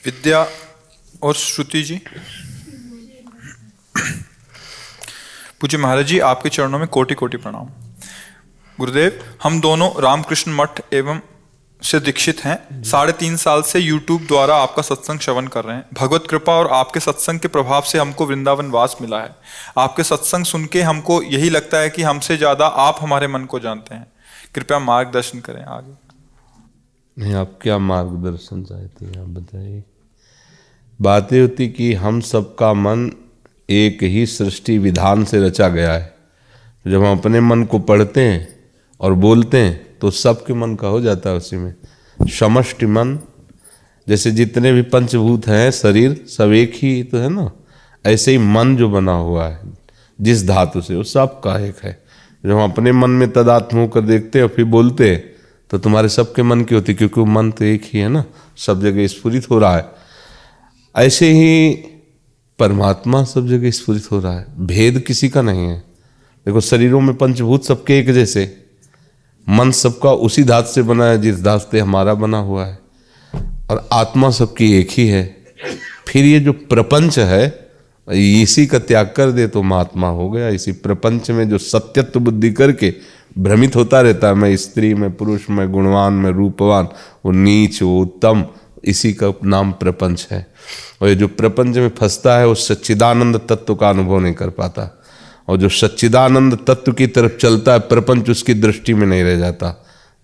विद्या और श्रुति जी। पूज्य महाराज जी, आपके चरणों में कोटि कोटि प्रणाम। गुरुदेव, हम दोनों रामकृष्ण मठ एवं से दीक्षित हैं। 3.5 साल से YouTube द्वारा आपका सत्संग श्रवण कर रहे हैं। भगवत कृपा और आपके सत्संग के प्रभाव से हमको वृंदावन वास मिला है। आपके सत्संग सुन के हमको यही लगता है कि हमसे ज्यादा आप हमारे मन को जानते हैं। कृपया मार्गदर्शन करें आगे। नहीं, आप क्या मार्गदर्शन चाहते हैं, आप बताइए। बातें होती कि हम सबका मन एक ही सृष्टि विधान से रचा गया है। जब हम अपने मन को पढ़ते हैं और बोलते हैं तो सबके मन का हो जाता है उसी में। समष्टि मन, जैसे जितने भी पंचभूत हैं शरीर सब एक ही तो है ना, ऐसे ही मन जो बना हुआ है जिस धातु से, वो सबका एक है। जब हम अपने मन में तदात्म होकर देखते हैं और फिर बोलते हैं तो तुम्हारे सबके मन की होती, क्योंकि वो मन तो एक ही है ना, सब जगह स्फुरित हो रहा है। ऐसे ही परमात्मा सब जगह स्फुरित हो रहा है, भेद किसी का नहीं है। देखो शरीरों में पंचभूत सबके एक जैसे, मन सबका उसी धातु से बना है जिस धातु से हमारा बना हुआ है, और आत्मा सबकी एक ही है। फिर ये जो प्रपंच है इसी का त्याग कर दे तो महात्मा हो गया। इसी प्रपंच में जो सत्यत्व बुद्धि करके भ्रमित होता रहता है, मैं स्त्री में पुरुष में गुणवान में रूपवान, वो नीच वो उत्तम, इसी का नाम प्रपंच है। और ये जो प्रपंच में फंसता है वो सच्चिदानंद तत्व का अनुभव नहीं कर पाता, और जो सच्चिदानंद तत्व की तरफ चलता है प्रपंच उसकी दृष्टि में नहीं रह जाता।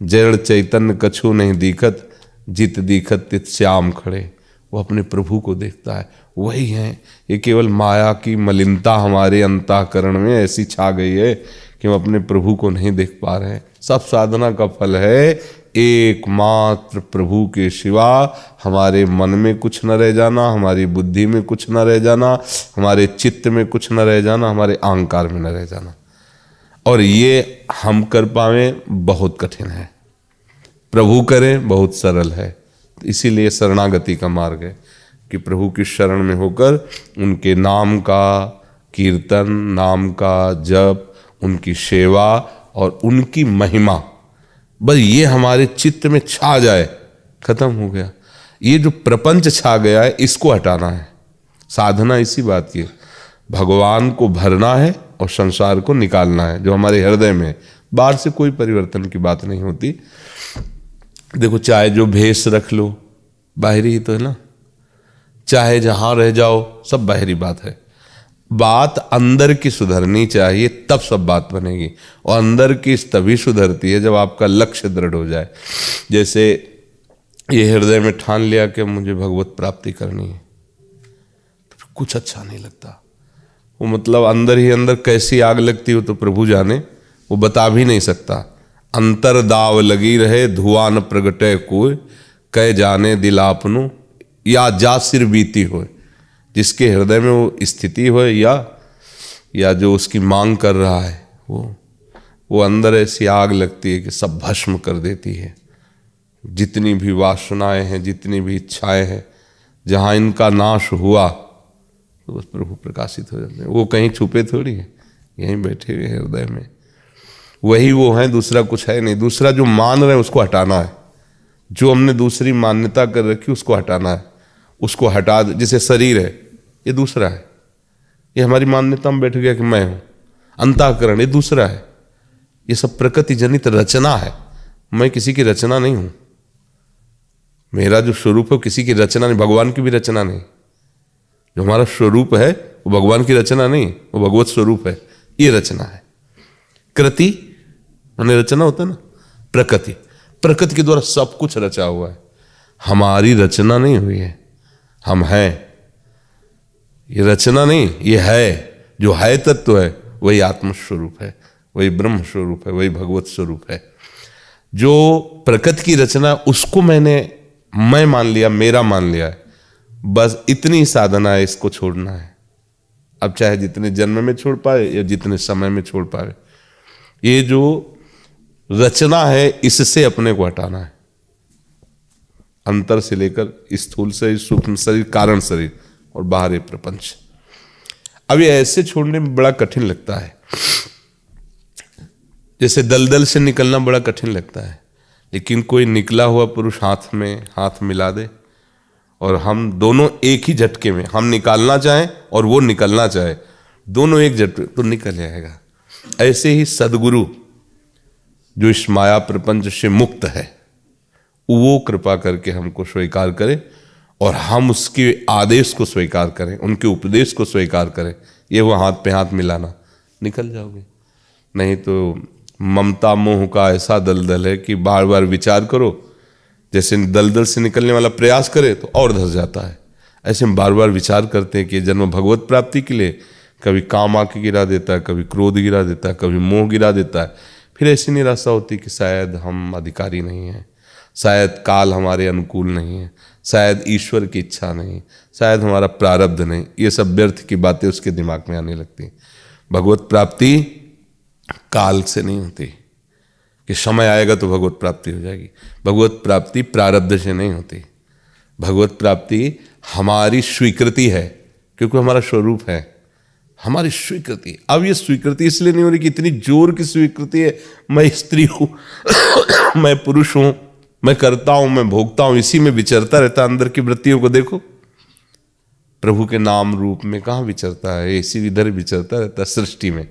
जड़ चैतन्य कछु नहीं दिखत, जित दिखत तित श्याम खड़े, वो अपने प्रभु को देखता है, वही है। ये केवल माया की मलिनता हमारे अंतःकरण में ऐसी छा गई है कि हम अपने प्रभु को नहीं देख पा रहे हैं। सब साधना का फल है एकमात्र प्रभु के सिवा हमारे मन में कुछ न रह जाना, हमारी बुद्धि में कुछ न रह जाना, हमारे चित्त में कुछ न रह जाना, हमारे अहंकार में न रह जाना। और ये हम कर पावे बहुत कठिन है, प्रभु करें बहुत सरल है। इसीलिए शरणागति का मार्ग है कि प्रभु की शरण में होकर उनके नाम का कीर्तन, नाम का जप, उनकी सेवा और उनकी महिमा, बस ये हमारे चित्त में छा जाए, खत्म हो गया। ये जो प्रपंच छा गया है इसको हटाना है। साधना इसी बात की है, भगवान को भरना है और संसार को निकालना है जो हमारे हृदय में है। बाहर से कोई परिवर्तन की बात नहीं होती। देखो, चाहे जो भेष रख लो बाहरी ही तो है ना, चाहे जहां रह जाओ सब बाहरी बात है। बात अंदर की सुधरनी चाहिए, तब सब बात बनेगी। और अंदर की तभी सुधरती है जब आपका लक्ष्य दृढ़ हो जाए। जैसे ये हृदय में ठान लिया कि मुझे भगवत प्राप्ति करनी है, तो फिर कुछ अच्छा नहीं लगता। वो मतलब अंदर ही अंदर कैसी आग लगती हो तो प्रभु जाने, वो बता भी नहीं सकता। अंतर दाव लगी रहे धुआं न प्रगटे कोई, कह जाने दिल आपनु या जा सिर बीती हो। जिसके हृदय में वो स्थिति हो या जो उसकी मांग कर रहा है, वो अंदर ऐसी आग लगती है कि सब भस्म कर देती है। जितनी भी वासनाएं हैं, जितनी भी इच्छाएं हैं, जहाँ इनका नाश हुआ तो बस प्रभु प्रकाशित हो जाते हैं। वो कहीं छुपे थोड़ी है, यहीं बैठे हुए हृदय में। वही वो है, दूसरा कुछ है नहीं। दूसरा जो मान रहे हैं उसको हटाना है। जो हमने दूसरी मान्यता कर रखी उसको हटाना है, उसको हटा दे। जैसे शरीर है ये दूसरा है, ये हमारी मान्यता में बैठ गया कि मैं हूं। अंतःकरण ये दूसरा है, ये सब प्रकृति जनित रचना है। मैं किसी की रचना नहीं हूं। मेरा जो स्वरूप है किसी की रचना नहीं, भगवान की भी रचना नहीं। जो हमारा स्वरूप है वो भगवान की रचना नहीं, वो भगवत स्वरूप है, ये रचना है। कृति माने रचना होता है ना, प्रकृति, प्रकृति के द्वारा सब कुछ रचा हुआ है। हमारी रचना नहीं हुई है, हम हैं। ये रचना नहीं, ये है। जो है तत्व है वही आत्मस्वरूप है, वही ब्रह्म स्वरूप है, वही भगवत स्वरूप है। जो प्रकृति की रचना उसको मैं मान लिया, मेरा मान लिया है। बस इतनी साधना है, इसको छोड़ना है। अब चाहे जितने जन्म में छोड़ पाए या जितने समय में छोड़ पाए, ये जो रचना है इससे अपने को हटाना है। अंतर से लेकर स्थूल शरीर, सूक्ष्म शरीर, कारण शरीर और बाहरी प्रपंच। अब ये ऐसे छोड़ने में बड़ा कठिन लगता है। जैसे दलदल से निकलना बड़ा कठिन लगता है, लेकिन कोई निकला हुआ पुरुष हाथ में हाथ मिला दे और हम दोनों एक ही झटके में, हम निकालना चाहें और वो निकलना चाहे, दोनों एक झटके तो निकल जाएगा। ऐसे ही सदगुरु जो इस माया प्रपंच से मुक्त है, वो कृपा करके हमको स्वीकार करे और हम उसके आदेश को स्वीकार करें, उनके उपदेश को स्वीकार करें। ये वो हाथ पे हाथ मिलाना, निकल जाओगे। नहीं तो ममता मोह का ऐसा दलदल है कि बार बार विचार करो, जैसे दलदल से निकलने वाला प्रयास करे तो और धस जाता है। ऐसे हम बार बार विचार करते हैं कि जन्म भगवत प्राप्ति के लिए कभी काम आके गिरा देता है, कभी क्रोध गिरा देता है, कभी मोह गिरा देता है। फिर ऐसी निराशा होती कि शायद हम अधिकारी नहीं हैं, शायद काल हमारे अनुकूल नहीं है, शायद ईश्वर की इच्छा नहीं, शायद हमारा प्रारब्ध नहीं। ये सब व्यर्थ की बातें उसके दिमाग में आने लगती। भगवत प्राप्ति काल से नहीं होती कि समय आएगा तो भगवत प्राप्ति हो जाएगी। भगवत प्राप्ति प्रारब्ध से नहीं होती। भगवत प्राप्ति हमारी स्वीकृति है, क्योंकि हमारा स्वरूप है, हमारी स्वीकृति। अब ये स्वीकृति इसलिए नहीं हो रही कि इतनी जोर की स्वीकृति है, मैं स्त्री हूं मैं पुरुष हूं, मैं करता हूं, मैं भोगता हूं, इसी में विचरता रहता। अंदर की वृत्तियों को देखो, प्रभु के नाम रूप में कहाँ विचरता है, इसी इधर विचरता रहता है सृष्टि में।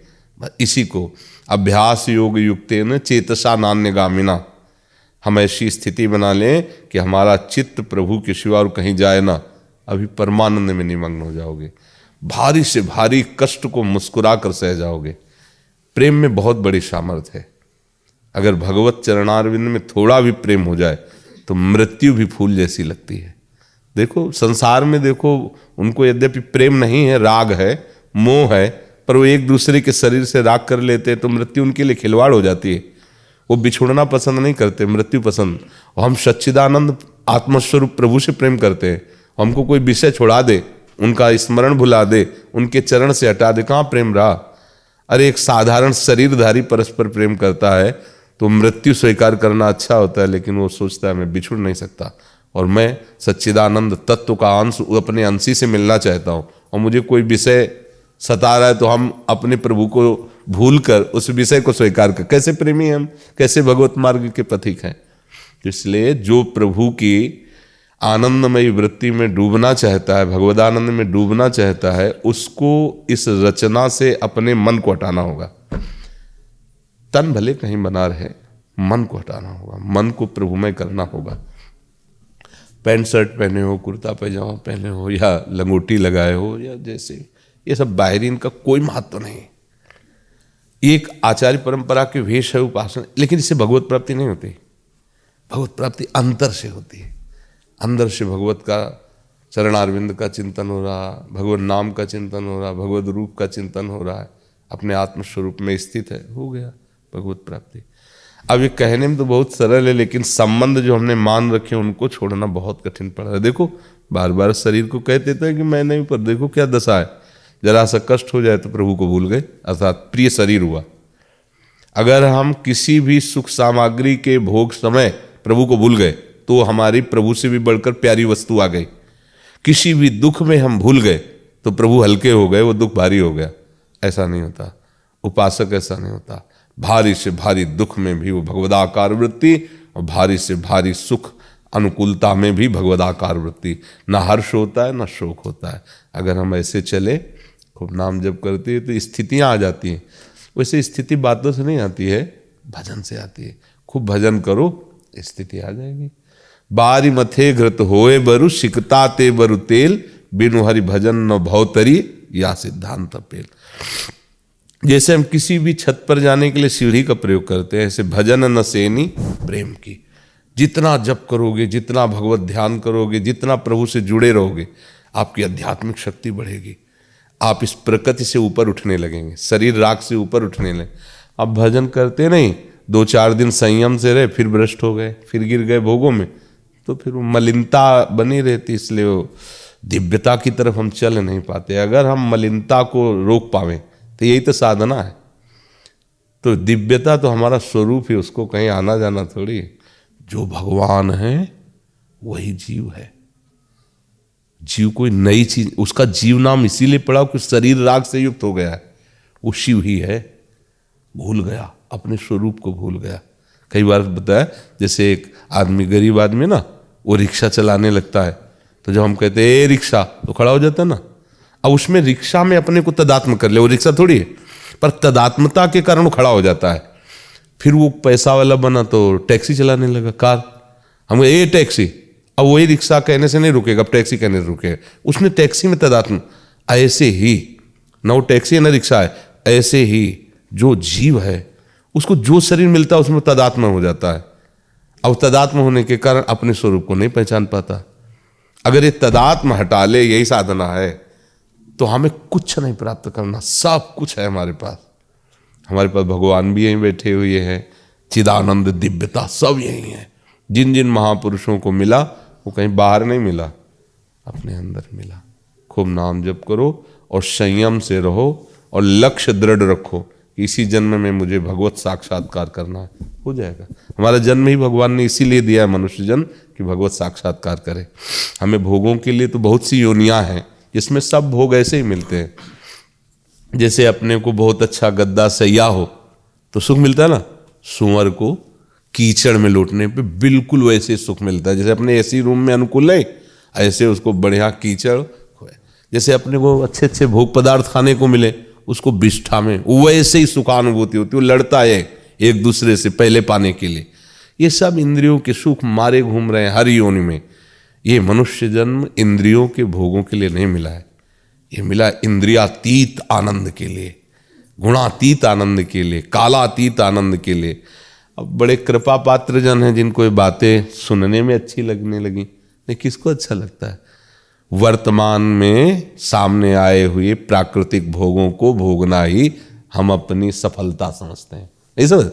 इसी को अभ्यास योग युक्तेन चेतसा नान्यगामिना, हम ऐसी स्थिति बना लें कि हमारा चित्त प्रभु के सिवा और कहीं जाए ना। अभी परमानंद में निमग्न हो जाओगे, भारी से भारी कष्ट को मुस्कुरा कर सह जाओगे। प्रेम में बहुत बड़ी सामर्थ्य है। अगर भगवत चरणारविंद में थोड़ा भी प्रेम हो जाए तो मृत्यु भी फूल जैसी लगती है। देखो संसार में, देखो उनको यद्यपि प्रेम नहीं है, राग है, मोह है, पर वो एक दूसरे के शरीर से राग कर लेते हैं तो मृत्यु उनके लिए खिलवाड़ हो जाती है। वो बिछुड़ना पसंद नहीं करते, मृत्यु पसंद। और हम सच्चिदानंद आत्मस्वरूप प्रभु से प्रेम करते हैं। हमको कोई विषय छोड़ा दे, उनका स्मरण भुला दे, उनके चरण से हटा दे, कहाँ प्रेम रहा। अरे एक साधारण शरीरधारी परस्पर प्रेम करता है तो मृत्यु स्वीकार करना अच्छा होता है, लेकिन वो सोचता है मैं बिछुड़ नहीं सकता और मैं सच्चिदानंद तत्व का अंश अपने अंशी से मिलना चाहता हूँ, और मुझे कोई विषय सता रहा है तो हम अपने प्रभु को भूल कर उस विषय को स्वीकार कर। कैसे प्रेमी हम, कैसे भगवत मार्ग के पथिक हैं। इसलिए जो प्रभु की आनंदमयी वृत्ति में डूबना चाहता है, भगवदानंद में डूबना चाहता है, उसको इस रचना से अपने मन को हटाना होगा। तन भले कहीं बना रहे, मन को हटाना होगा, मन को प्रभुमय करना होगा। पैंट शर्ट पहने हो, कुर्ता पैजामा पहने हो, या लंगोटी लगाए हो, या जैसे, ये सब बाहरी, इनका कोई महत्व नहीं। एक आचार्य परंपरा के वेश है, उपासना, लेकिन इससे भगवत प्राप्ति नहीं होती। भगवत प्राप्ति अंतर से होती है। अंदर से भगवत का चरणारविंद का चिंतन हो रहा, भगवत नाम का चिंतन हो रहा, भगवत रूप का चिंतन हो रहा है, अपने आत्मस्वरूप में स्थित है, हो गया भगवत प्राप्ति। अब ये कहने में तो बहुत सरल है, लेकिन संबंध जो हमने मान रखे उनको छोड़ना बहुत कठिन पड़ रहा है। देखो बार बार शरीर को कह देते हैं कि मैं नहीं, पर देखो क्या दशा है। जरा सा कष्ट हो जाए तो प्रभु को भूल गए, अर्थात प्रिय शरीर हुआ। अगर हम किसी भी सुख सामग्री के भोग समय प्रभु को भूल गए तो हमारी प्रभु से भी बढ़कर प्यारी वस्तु आ गई। किसी भी दुख में हम भूल गए तो प्रभु हल्के हो गए, वो दुख भारी हो गया। ऐसा नहीं होता, उपासक ऐसा नहीं होता। भारी से भारी दुख में भी वो भगवदाकार वृत्ति, और भारी से भारी सुख अनुकूलता में भी भगवदाकार वृत्ति। ना हर्ष होता है ना शोक होता है। अगर हम ऐसे चले, खूब नाम जप करते हैं तो स्थितियाँ आ जाती हैं। वैसे स्थिति बातों से नहीं आती है, भजन से आती है। खूब भजन करो, स्थिति आ जाएगी। बारी मथे घृत होए बरु, सिकता ते बरु तेल, बिनु हरि भजन न भवतरी, या सिद्धांत पेल। जैसे हम किसी भी छत पर जाने के लिए सीढ़ी का प्रयोग करते हैं, ऐसे भजन न सेनी प्रेम की। जितना जप करोगे, जितना भगवत ध्यान करोगे, जितना प्रभु से जुड़े रहोगे, आपकी आध्यात्मिक शक्ति बढ़ेगी। आप इस प्रकृति से ऊपर उठने लगेंगे, शरीर राग से ऊपर उठने लगे। अब भजन करते नहीं, 2-4 दिन संयम से रहे, फिर भ्रष्ट हो गए, फिर गिर गए भोगों में, तो फिर वो मलिनता बनी रहती। इसलिए वो दिव्यता की तरफ हम चल नहीं पाते। अगर हम मलिनता को रोक पावें तो यही तो साधना है। तो दिव्यता तो हमारा स्वरूप है, उसको कहीं आना जाना थोड़ी। जो भगवान है वही जीव है। जीव कोई नई चीज, उसका जीव नाम इसीलिए पड़ा कि शरीर राग से युक्त हो गया है, वो शिव ही है। भूल गया, अपने स्वरूप को भूल गया। कई बार बताया, जैसे एक आदमी, गरीब आदमी ना, वो रिक्शा चलाने लगता है तो जब हम कहते हैं ए रिक्शा, तो खड़ा हो जाता है ना। अब उसमें रिक्शा में अपने को तदात्म कर ले, वो रिक्शा थोड़ी है, पर तदात्मता के कारण वो खड़ा हो जाता है। फिर वो पैसा वाला बना तो टैक्सी चलाने लगा, कार। हम ए टैक्सी, अब वही रिक्शा कहने से नहीं रुकेगा, अब टैक्सी कहने से रुकेगा। उसने टैक्सी में तदात्म। ऐसे ही न वो टैक्सी है न रिक्शा है, ऐसे ही जो जीव है उसको जो शरीर मिलता है उसमें तदात्म हो जाता है। अब तदात्म होने के कारण अपने स्वरूप को नहीं पहचान पाता। अगर ये तदात्म हटा ले, यही साधना है, तो हमें कुछ नहीं प्राप्त करना, सब कुछ है हमारे पास। हमारे पास भगवान भी यहीं बैठे हुए हैं, चिदानंद दिव्यता सब यही है। जिन जिन महापुरुषों को मिला वो कहीं बाहर नहीं मिला, अपने अंदर मिला। खूब नाम जप करो और संयम से रहो और लक्ष्य दृढ़ रखो, इसी जन्म में मुझे भगवत साक्षात्कार करना है, हो जाएगा। हमारा जन्म ही भगवान ने इसीलिए दिया है मनुष्य जन्म, कि भगवत साक्षात्कार करे। हमें भोगों के लिए तो बहुत सी योनियां हैं जिसमें सब भोग ऐसे ही मिलते हैं। जैसे अपने को बहुत अच्छा गद्दा सैया हो तो सुख मिलता है ना, सुअर को कीचड़ में लौटने पे बिल्कुल वैसे सुख मिलता है। जैसे अपने एसी रूम में अनुकूल है, ऐसे उसको बढ़िया कीचड़, जैसे अपने को अच्छे अच्छे भोग पदार्थ खाने को मिले, उसको विष्ठा में वैसे ही सुखानुभूति होती है। वो लड़ता है एक दूसरे से पहले पाने के लिए। ये सब इंद्रियों के सुख मारे घूम रहे हैं हर योनि में। ये मनुष्य जन्म इंद्रियों के भोगों के लिए नहीं मिला है, ये मिला इंद्रियातीत आनंद के लिए, गुणातीत आनंद के लिए, कालातीत आनंद के लिए। अब बड़े कृपा पात्र जन हैं जिनको ये बातें सुनने में अच्छी लगने लगी, नहीं किसको अच्छा लगता है? वर्तमान में सामने आए हुए प्राकृतिक भोगों को भोगना ही हम अपनी सफलता समझते हैं। नहीं समझ?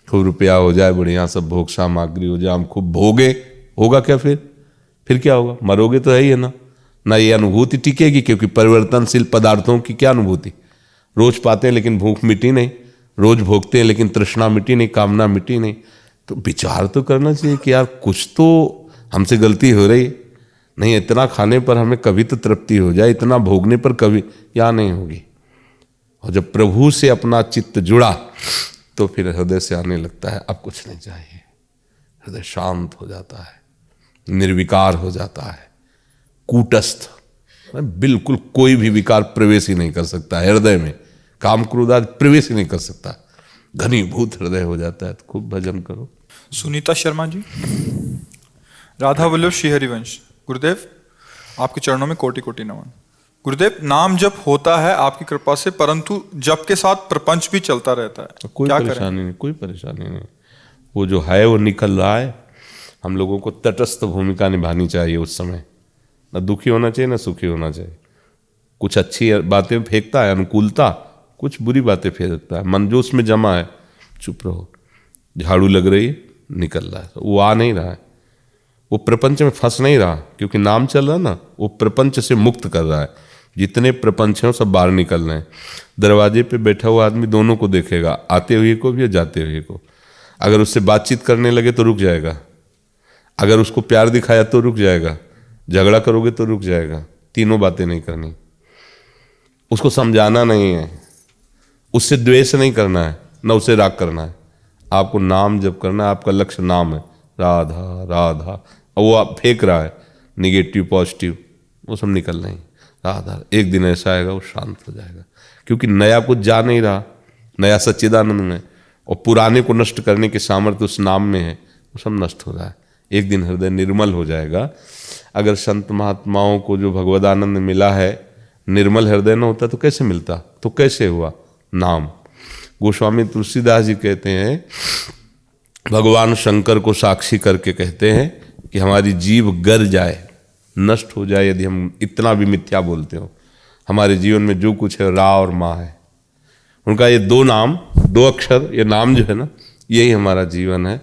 खूब रुपया हो जाए, बढ़िया सब भोग सामग्री हो जाए, हम खूब भोगे, होगा क्या फिर क्या होगा? मरोगे तो है ही है ना ये अनुभूति टिकेगी, क्योंकि परिवर्तनशील पदार्थों की क्या अनुभूति? रोज पाते हैं लेकिन भूख मिटी नहीं, रोज भोगते हैं लेकिन तृष्णा मिटी नहीं, कामना मिटी नहीं। तो विचार तो करना चाहिए कि यार कुछ तो हमसे गलती हो रही है। नहीं, इतना खाने पर हमें कभी तो तृप्ति हो जाए, इतना भोगने पर कभी या नहीं होगी। और जब प्रभु से अपना चित्त जुड़ा तो फिर हृदय से आने लगता है अब कुछ नहीं चाहिए। हृदय शांत हो जाता है, निर्विकार हो जाता है, कूटस्थ, बिल्कुल कोई भी विकार प्रवेश ही नहीं कर सकता हृदय में। काम क्रोध आदि प्रवेश ही नहीं कर सकता, घनीभूत हृदय हो जाता है। तो खूब भजन करो। सुनीता शर्मा जी, राधा वल्लभ श्री हरिवंश। गुरुदेव, आपके चरणों में कोटि कोटि नमन। गुरुदेव, नाम जप होता है आपकी कृपा से, परंतु जप के साथ प्रपंच भी चलता रहता है, कोई क्या परेशानी नहीं, कोई परेशानी नहीं। वो जो है वो निकल रहा है। हम लोगों को तटस्थ भूमिका निभानी चाहिए उस समय, ना दुखी होना चाहिए ना सुखी होना चाहिए। कुछ अच्छी बातें फेंकता है अनुकूलता, कुछ बुरी बातें फेंकता है, मन जो उसमें जमा है चुप रहो। झाड़ू लग रही है, निकल रहा है, वो आ नहीं रहा है, वो प्रपंच में फंस नहीं रहा, क्योंकि नाम चल रहा है ना, वो प्रपंच से मुक्त कर रहा है। जितने प्रपंच हैं सब बाहर निकल रहे हैं। दरवाजे पे बैठा हुआ आदमी दोनों को देखेगा, आते हुए को भी और जाते हुए को। अगर उससे बातचीत करने लगे तो रुक जाएगा, अगर उसको प्यार दिखाया तो रुक जाएगा, झगड़ा करोगे तो रुक जाएगा। तीनों बातें नहीं करनी, उसको समझाना नहीं है, उससे द्वेष नहीं करना है, न उससे राग करना है। आपको नाम जप करना है, आपका लक्ष्य नाम है, राधा राधा। और वो आप फेंक रहा है निगेटिव पॉजिटिव, वो सब निकल नहीं। राधा, एक दिन ऐसा आएगा वो शांत हो जाएगा, क्योंकि नया कुछ जा नहीं रहा, नया सच्चिदानंद में, और पुराने को नष्ट करने के सामर्थ्य उस नाम में है, वो सब नष्ट हो रहा है। एक दिन हृदय निर्मल हो जाएगा। अगर संत महात्माओं को जो भगवदानंद मिला है, निर्मल हृदय न होता तो कैसे मिलता? तो कैसे हुआ? नाम। गोस्वामी तुलसीदास जी कहते हैं, भगवान शंकर को साक्षी करके कहते हैं कि हमारी जीव गर जाए, नष्ट हो जाए, यदि हम इतना भी मिथ्या बोलते हो। हमारे जीवन में जो कुछ है रा और माँ है, उनका ये दो नाम, दो अक्षर, ये नाम जो है ना, यही हमारा जीवन है।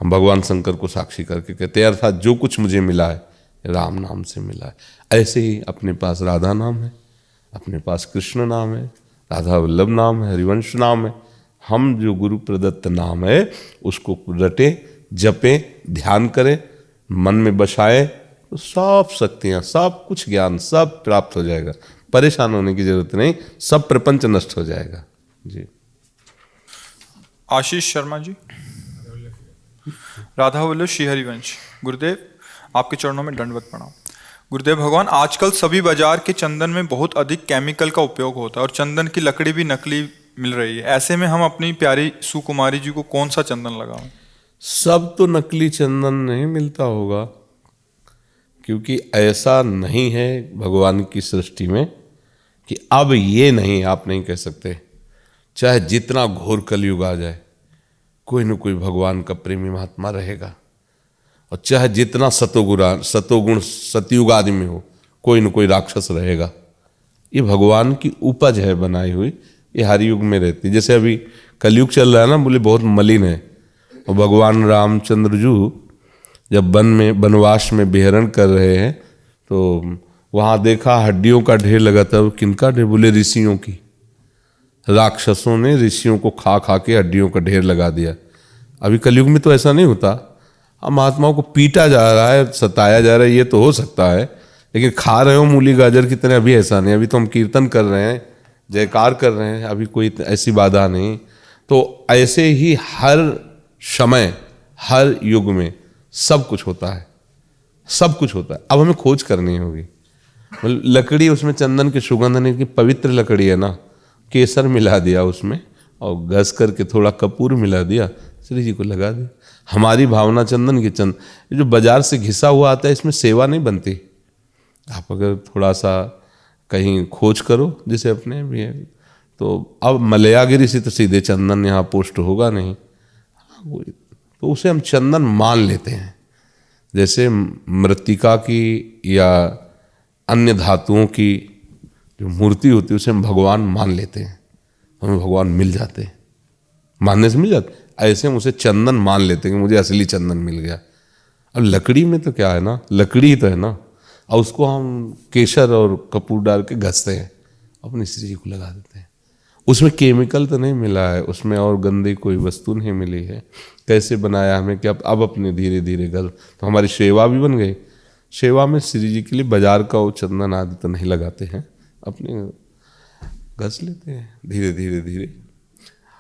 हम भगवान शंकर को साक्षी करके कहते हैं, अर्थात जो कुछ मुझे मिला है राम नाम से मिला है। ऐसे ही अपने पास राधा नाम है, अपने पास कृष्ण नाम है, राधा वल्लभ नाम है, हरिवंश नाम है। हम जो गुरु प्रदत्त नाम है उसको रटे, जपें, ध्यान करें, मन में बसाएं, तो सब शक्तियाँ, सब कुछ ज्ञान सब प्राप्त हो जाएगा। परेशान होने की जरूरत नहीं, सब प्रपंच नष्ट हो जाएगा। जी। आशीष शर्मा जी, राधा वल्लभ श्री हरिवंश। गुरुदेव, आपके चरणों में दंडवत प्रणाम। गुरुदेव भगवान, आजकल सभी बाजार के चंदन में बहुत अधिक केमिकल का उपयोग होता है और चंदन की लकड़ी भी नकली मिल रही है। ऐसे में हम अपनी प्यारी सुकुमारी जी को कौन सा चंदन लगाएं? सब तो नकली चंदन नहीं मिलता होगा, क्योंकि ऐसा नहीं है भगवान की सृष्टि में कि अब ये नहीं, आप नहीं कह सकते। चाहे जितना घोर कलयुग आ जाए, कोई न कोई भगवान का प्रेमी महात्मा रहेगा, और चाहे जितना सतोगुण सतयुग आदमी हो, कोई न कोई राक्षस रहेगा। ये भगवान की उपज है बनाई हुई, ये हर युग में रहती। जैसे अभी कलयुग चल रहा है ना, बोले बहुत मलिन है, और भगवान रामचंद्र जी जब वनवास में विहरण कर रहे हैं तो वहाँ देखा हड्डियों का ढेर लगा था। किनका ढेर? बोले ऋषियों की। राक्षसों ने ऋषियों को खा खा के हड्डियों का ढेर लगा दिया। अभी कलयुग में तो ऐसा नहीं होता, अब महात्माओं को पीटा जा रहा है, सताया जा रहा है, ये तो हो सकता है, लेकिन खा रहे हो मूली गाजर की तरह अभी ऐसा नहीं। अभी तो हम कीर्तन कर रहे हैं, जयकार कर रहे हैं, अभी कोई ऐसी बाधा नहीं। तो ऐसे ही हर समय हर युग में सब कुछ होता है, सब कुछ होता है। अब हमें खोज करनी होगी। लकड़ी, उसमें चंदन की सुगंध नहीं की, पवित्र लकड़ी है ना, केसर मिला दिया उसमें और घस करके थोड़ा कपूर मिला दिया, श्री जी को लगा दिया। हमारी भावना चंदन की जो बाजार से घिसा हुआ आता है, इसमें सेवा नहीं बनती। आप अगर थोड़ा सा कहीं खोज करो, जैसे अपने भी है, तो अब मलयागिरी से तो सीधे चंदन यहाँ पोस्ट होगा नहीं, तो उसे हम चंदन मान लेते हैं। जैसे मृत्तिका की या अन्य धातुओं की जो मूर्ति होती है, उसे हम भगवान मान लेते हैं, हमें भगवान मिल जाते हैं, मानने से मिल जाते। ऐसे हम उसे चंदन मान लेते हैं कि मुझे असली चंदन मिल गया। अब लकड़ी में तो क्या है ना, लकड़ी ही तो है ना, और उसको हम केसर और कपूर डाल के घसते हैं, अपनी श्री जी को लगा देते हैं। उसमें केमिकल तो नहीं मिला है, उसमें और गंदी कोई वस्तु नहीं मिली है। कैसे बनाया हमें कि अब अपने धीरे धीरे घर, तो हमारी सेवा भी बन गई। सेवा में श्री जी के लिए बाजार का वो चंदन आदि तो नहीं लगाते हैं, अपने घस लेते हैं धीरे धीरे धीरे,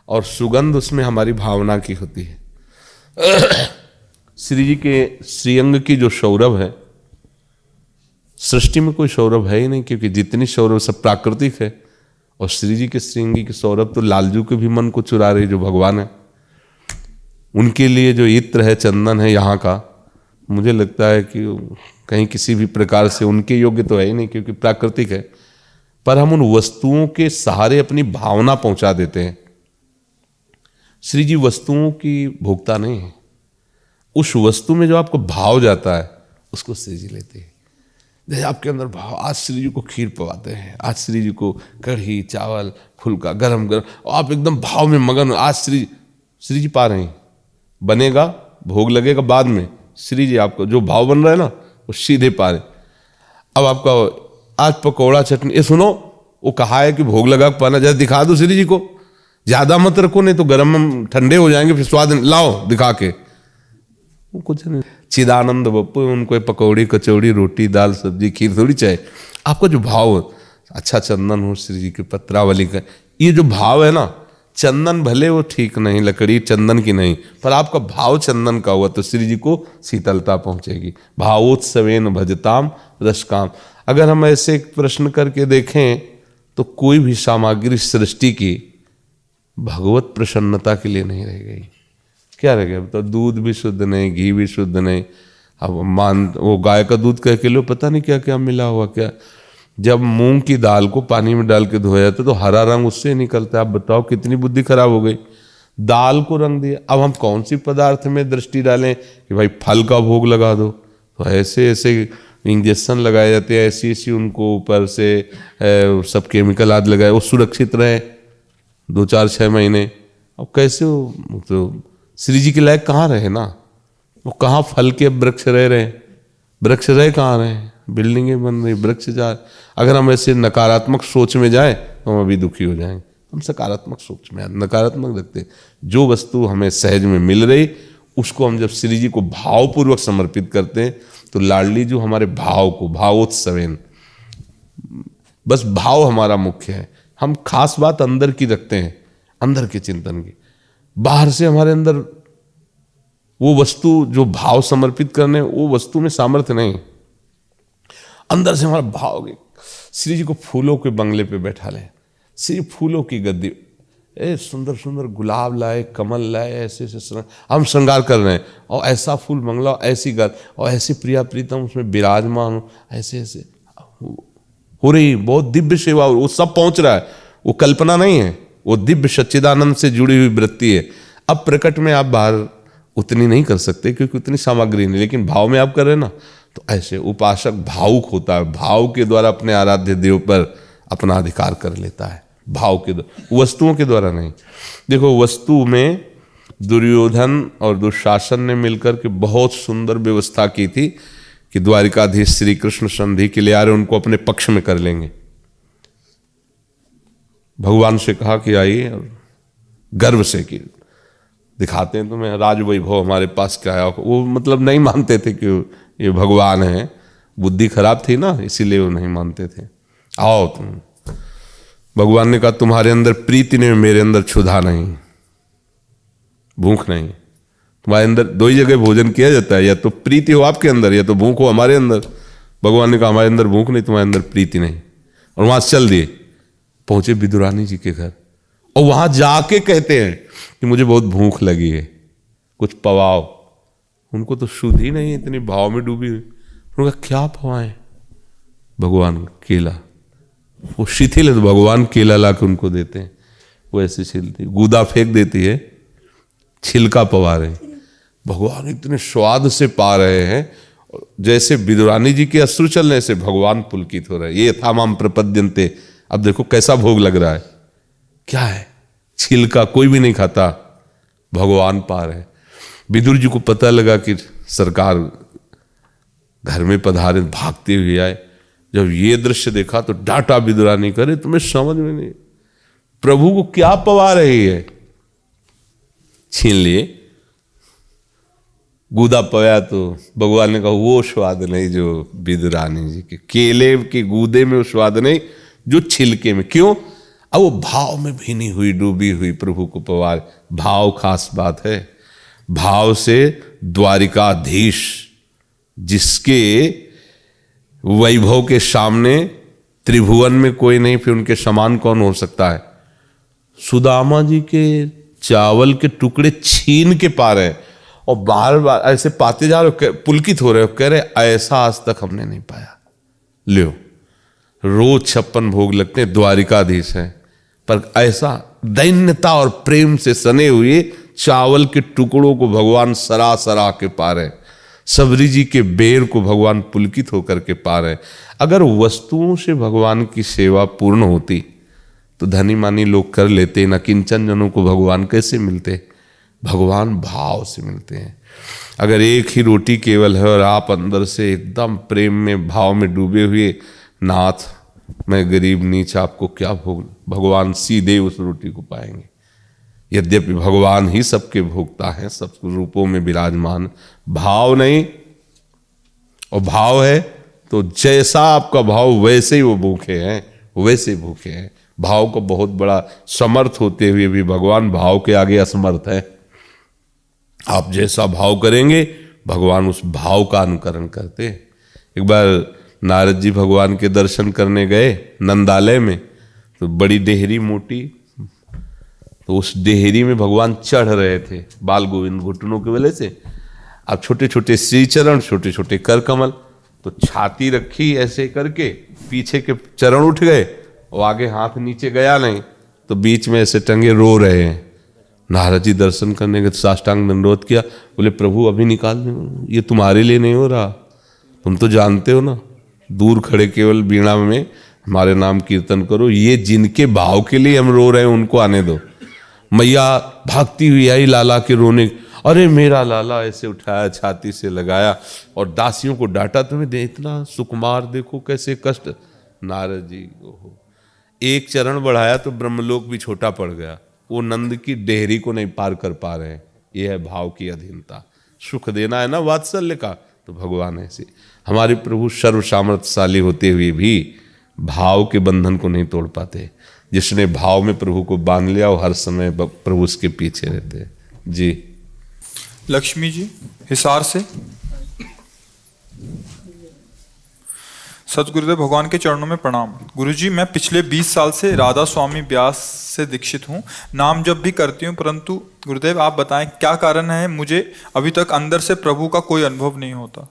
और सुगंध उसमें हमारी भावना की होती है। श्री जी के श्रीअंग की जो सौरभ है, सृष्टि में कोई सौरभ है ही नहीं, क्योंकि जितनी सौरभ सब प्राकृतिक है। और श्री जी के श्रीअंगी की सौरभ तो लालजू के भी मन को चुरा रही, जो भगवान है। उनके लिए जो इत्र है, चंदन है यहाँ का, मुझे लगता है कि कहीं किसी भी प्रकार से उनके योग्य तो है ही नहीं, क्योंकि प्राकृतिक है। पर हम उन वस्तुओं के सहारे अपनी भावना पहुंचा देते हैं। श्री जी वस्तुओं की भोक्ता नहीं है, उस वस्तु में जो आपको भाव जाता है उसको श्री जी लेते हैं। जैसे आपके अंदर भाव, आज श्री जी को खीर पवाते हैं, आज श्री जी को कढ़ी चावल फुल्का गरम गरम, आप एकदम भाव में मगन, आज श्री जी पा रहे हैं। बनेगा, भोग लगेगा बाद में, श्री जी आपको जो भाव बन रहा है ना, वो सीधे पा रहे। अब आपका आज पकौड़ा चटनी, ये सुनो, वो कहा है कि भोग लगा पाना, जैसे दिखा दो श्री जी को, ज्यादा मत रखो, नहीं तो गर्म ठंडे हो जाएंगे, फिर स्वाद लाओ दिखा के। वो कुछ नहीं, चिदानंद बप्पू, उनको पकौड़ी कचौड़ी रोटी दाल सब्जी खीर थोड़ी चाहे। आपका जो भाव, अच्छा चंदन हो श्री जी के पत्रावली का, ये जो भाव है ना, चंदन भले वो ठीक नहीं, लकड़ी चंदन की नहीं, पर आपका भाव चंदन का हुआ तो श्री जी को शीतलता पहुंचेगी। भावोत्सवेन भजताम रसकाम। अगर हम ऐसे एक प्रश्न करके देखें तो कोई भी सामग्री सृष्टि की भगवत प्रसन्नता के लिए नहीं रह गई। क्या रह गया? तो दूध भी शुद्ध नहीं, घी भी शुद्ध नहीं। अब वो गाय का दूध कह के लो, पता नहीं क्या क्या मिला हुआ क्या। जब मूंग की दाल को पानी में डाल के धोया जाता तो हरा रंग उससे निकलता है। आप बताओ कितनी बुद्धि खराब हो गई। दाल को रंग दिया। अब हम कौन सी पदार्थ में दृष्टि डालें कि भाई फल का भोग लगा दो? तो ऐसे ऐसे इंजेक्शन लगाए जाते हैं, ऐसी ऐसी उनको ऊपर से सब केमिकल आदि लगाए, वो सुरक्षित रहे 2-4-6 महीने। अब कैसे वो तो श्री जी के लायक कहाँ रहे ना, वो कहाँ फल के वृक्ष रह रहे हैं, वृक्ष रह कहाँ रहे हैं, बिल्डिंगें बन रही, वृक्ष जा। अगर हम ऐसे नकारात्मक सोच में जाएं तो हम अभी दुखी हो जाएंगे। हम सकारात्मक सोच में, नकारात्मक रखते हैं। जो वस्तु हमें सहज में मिल रही उसको हम जब श्री जी को भावपूर्वक समर्पित करते हैं तो लाडली जो हमारे भाव को, भावोत्सवेन, बस भाव हमारा मुख्य है। हम खास बात अंदर की रखते हैं, अंदर के चिंतन की। बाहर से हमारे अंदर वो वस्तु जो भाव समर्पित करने, वो वस्तु में सामर्थ्य नहीं। अंदर से हमारा भाव हो गया। श्री जी को फूलों के बंगले पे बैठा ले, श्री फूलों की गद्दी, सुंदर सुंदर गुलाब लाए, कमल लाए, ऐसे ऐसे हम श्रृंगार कर रहे हैं, और ऐसा फूल मंगला, ऐसी गल, और ऐसी प्रिया प्रीतम उसमें विराजमान हो, ऐसे ऐसे हो रही बहुत दिव्य सेवा, वो सब पहुंच रहा है। वो कल्पना नहीं है, वो दिव्य सच्चिदानंद से जुड़ी हुई वृत्ति है। अब प्रकट में आप बाहर उतनी नहीं कर सकते क्योंकि उतनी सामग्री नहीं, लेकिन भाव में आप कर रहे हैं ना, तो ऐसे उपासक भावुक होता है, भाव के द्वारा अपने आराध्य देव पर अपना अधिकार कर लेता है, भाव के द्वारा, वस्तुओं के द्वारा नहीं। देखो वस्तु में दुर्योधन और दुशासन ने मिलकर के बहुत सुंदर व्यवस्था की थी कि द्वारिकाधीश श्री कृष्ण संधि के लिए आ रहे, उनको अपने पक्ष में कर लेंगे। भगवान से कहा कि आइए, और गर्व से कि दिखाते हैं तुम्हें राज वैभव हमारे पास क्या है। वो मतलब नहीं मानते थे कि ये भगवान है, बुद्धि खराब थी ना, इसीलिए वो नहीं मानते थे। आओ तुम, भगवान ने कहा तुम्हारे अंदर प्रीति नहीं, मेरे अंदर क्षुधा नहीं, भूख नहीं। तुम्हारे अंदर दो ही जगह भोजन किया जाता है, या तो प्रीति हो आपके अंदर, या तो भूख हो हमारे अंदर। भगवान ने कहा हमारे अंदर भूख नहीं, तुम्हारे अंदर प्रीति नहीं। और वहां चल दिए, पहुंचे विदुरानी जी के घर, और वहां जाके कहते हैं कि मुझे बहुत भूख लगी है, कुछ पवाओ। उनको तो शुद्ध ही नहीं, इतनी भाव में डूबी हुई। उन्होंने कहा क्या पवाएं? भगवान केला, वो शिथिल है तो भगवान केला ला के उनको देते हैं, वो ऐसे छिलती, गूदा फेंक देती है, छिलका पवा रहे। भगवान इतने स्वाद से पा रहे हैं, जैसे विदुरानी जी के अश्रु चलने से भगवान पुलकित हो रहे। ये था माम प्रपद्यन्ते। अब देखो कैसा भोग लग रहा है, क्या है, छिलका कोई भी नहीं खाता, भगवान पा रहे। विदुर जी को पता लगा कि सरकार घर में पधारे, भागते हुए आए। जब ये दृश्य देखा तो डांटा विदुरानी, करे तुम्हें समझ में नहीं, प्रभु को क्या पवा रही है। छीन लिए, गूदा पवाया तो भगवान ने कहा वो स्वाद नहीं जो विदुरानी जी के केले के गूदे में, वो स्वाद नहीं जो छिलके में। क्यों? अब वो भाव में भीनी हुई, डूबी हुई प्रभु को पवा। भाव खास बात है। भाव से द्वारिकाधीश, जिसके वैभव के सामने त्रिभुवन में कोई नहीं, फिर उनके समान कौन हो सकता है। सुदामा जी के चावल के टुकड़े छीन के पा रहे, और बार बार ऐसे पाते जा रहे, पुलकित हो रहे, कह रहे ऐसा आज तक हमने नहीं पाया। लो, रोज 56 भोग लगते हैं, द्वारिकाधीश है, पर ऐसा दैन्यता और प्रेम से सने हुए चावल के टुकड़ों को भगवान सरा सरा के पा रहे, सबरी जी के बेर को भगवान पुलकित होकर के पा रहे। अगर वस्तुओं से भगवान की सेवा पूर्ण होती तो धनी मानी लोग कर लेते, न किंचन जनों को भगवान कैसे मिलते। भगवान भाव से मिलते हैं। अगर एक ही रोटी केवल है और आप अंदर से एकदम प्रेम में, भाव में डूबे हुए, नाथ मैं गरीब नीच आपको क्या भोग, भगवान सीधे उस रोटी को पाएंगे। यद्यपि भगवान ही सबके भोगता है, सब रूपों में विराजमान, भाव नहीं। और भाव है तो जैसा आपका भाव वैसे ही वो भूखे हैं, वैसे भूखे हैं। भाव को बहुत बड़ा समर्थ होते हुए भी भगवान भाव के आगे असमर्थ है। आप जैसा भाव करेंगे भगवान उस भाव का अनुकरण करते हैं। एक बार नारद जी भगवान के दर्शन करने गए नंदालय में, तो बड़ी डेहरी मोटी, तो उस डेहरी में भगवान चढ़ रहे थे बाल गोविंद घुटनों के वजह से। अब छोटे छोटे श्री चरण, छोटे छोटे कर कमल, तो छाती रखी ऐसे करके, पीछे के चरण उठ गए और आगे हाथ नीचे गया नहीं, तो बीच में ऐसे टंगे रो रहे हैं। नारद जी दर्शन करने के साष्टांग दंडोत किया, बोले प्रभु अभी निकाल दो, ये तुम्हारे लिए नहीं हो रहा, तुम तो जानते हो ना, दूर खड़े केवल बीणा में हमारे नाम कीर्तन करो, ये जिनके भाव के लिए हम रो रहे हैं उनको आने दो। मैया भागती हुई आई लाला के रोने, अरे मेरा लाला, ऐसे उठाया, छाती से लगाया और दासियों को डांटा, तुम्हें दे इतना सुकुमार देखो कैसे कष्ट। नारद जी ओहो, एक चरण बढ़ाया तो ब्रह्मलोक भी छोटा पड़ गया, वो नंद की डेहरी को नहीं पार कर पा रहे हैं। यह है भाव की अधीनता। सुख देना है ना वात्सल्य का, तो भगवान ऐसे। हमारे प्रभु सर्व सामर्थ्यशाली होते हुए भी भाव के बंधन को नहीं तोड़ पाते। जिसने भाव में प्रभु को बांध लिया वो हर समय प्रभु उसके पीछे रहते हैं। जी लक्ष्मी जी हिसार से। सतगुरुदेव भगवान के चरणों में प्रणाम। गुरुजी, मैं पिछले 20 साल से राधा स्वामी व्यास से दीक्षित हूँ। नाम जप भी करती हूँ, परंतु गुरुदेव आप बताएं क्या कारण है, मुझे अभी तक अंदर से प्रभु का कोई अनुभव नहीं होता।